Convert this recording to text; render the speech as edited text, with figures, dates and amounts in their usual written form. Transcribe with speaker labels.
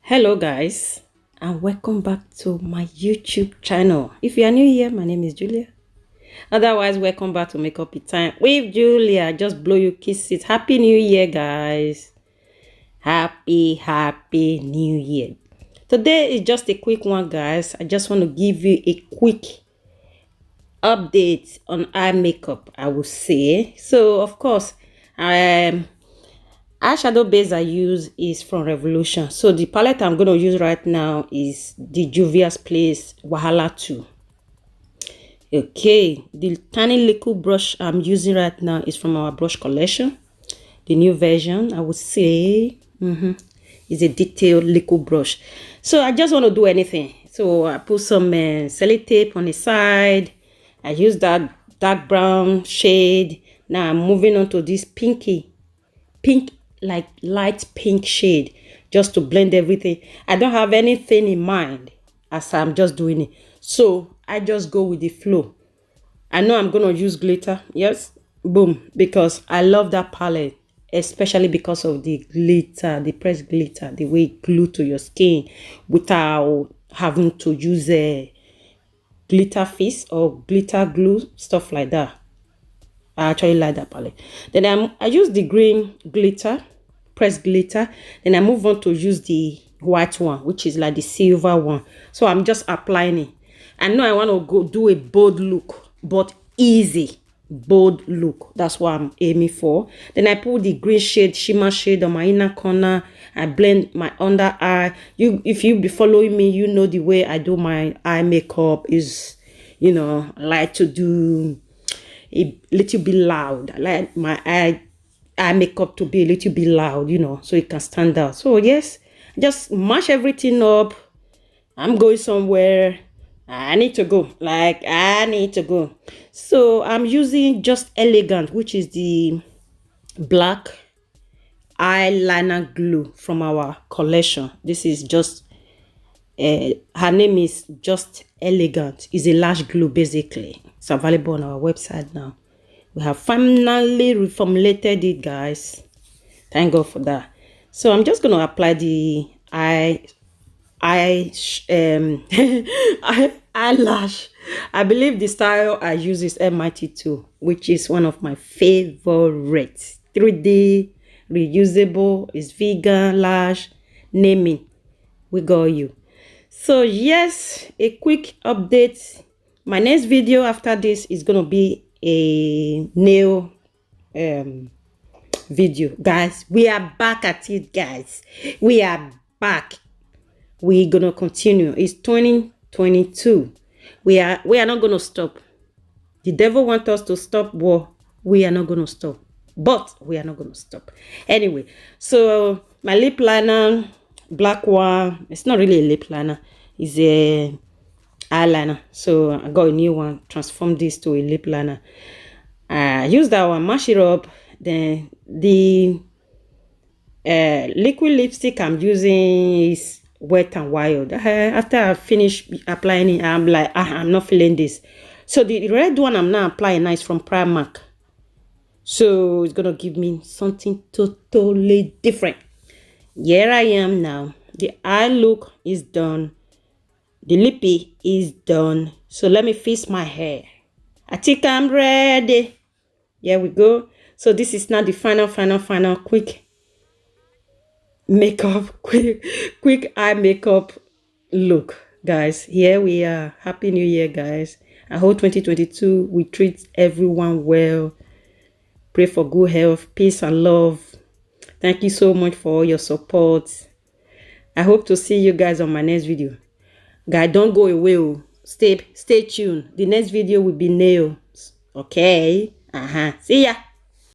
Speaker 1: Hello guys, and welcome back to my YouTube channel. If you are new here, my name is Julia. Otherwise, welcome back to Makeup It Time with Julia. Just blow your kisses. Happy New Year, guys. Happy New Year. Today is just a quick one, guys. I just want to give you a quick update on eye makeup, I would say. So, of course, eyeshadow base I use is from Revolution. So the palette I'm going to use right now is the Juvia's Place Wahala 2. Okay, the tiny liquid brush I'm using right now is from our brush collection. The new version, I would say, is a detailed liquid brush. So I just want to do anything. So I put some sellotape on the side. I use that dark brown shade. Now I'm moving on to this pink, like light pink shade, just to blend everything. I don't have anything in mind as I'm just doing it, so I just go with the flow. I know I'm gonna use glitter, yes, boom, because I love that palette, especially because of the glitter, the pressed glitter, the way it glued to your skin without having to use a glitter fix or glitter glue, stuff like that. I actually like that palette. Then I use the green glitter, pressed glitter. Then I move on to use the white one, which is like the silver one. So I'm just applying it. I know I want to go do a bold look, but easy bold look. That's what I'm aiming for. Then I put the green shade, shimmer shade on my inner corner. I blend my under eye. If you be following me, you know the way I do my eye makeup is, I like to do a little bit loud. I like my eye makeup to be a little bit loud, so it can stand out. So yes, just mash everything up. I'm going somewhere. I need to go. So I'm using Just Elegant, which is the black eyeliner glue from our collection. This is just her name is Just Elegant. It's a lash glue, basically. It's available on our website now. We have finally reformulated it, guys. Thank God for that. So I'm just gonna apply the eyelash. I believe the style I use is MIT2, which is one of my favorites. 3D, reusable, is vegan lash, naming. We got you. So yes, a quick update. My next video after this is gonna be a nail video, guys. We are back at it, guys. We are back. We're gonna continue. It's 2022. We are not gonna stop. The devil wants us to stop, but we are not gonna stop. Anyway, so my lip liner, black one. It's not really a lip liner. It's a eyeliner. So I got a new one. Transform this to a lip liner. I use that one. Mash it up. Then the liquid lipstick I'm using is Wet n Wild. After I finish applying it, I'm like, I'm not feeling this. So the red one I'm now applying now is from Primark. So it's gonna give me something totally different. Here I am now. The eye look is done. The lippy is done. So let me fix my hair. I think I'm ready. Here we go. So this is now the final quick makeup, quick eye makeup look, guys. Here we are. Happy New Year, guys. I hope 2022 we treat everyone well. Pray for good health, peace and love. Thank you so much for all your support. I hope to see you guys on my next video. Guys, don't go away. Stay tuned. The next video will be nails. Okay. See ya.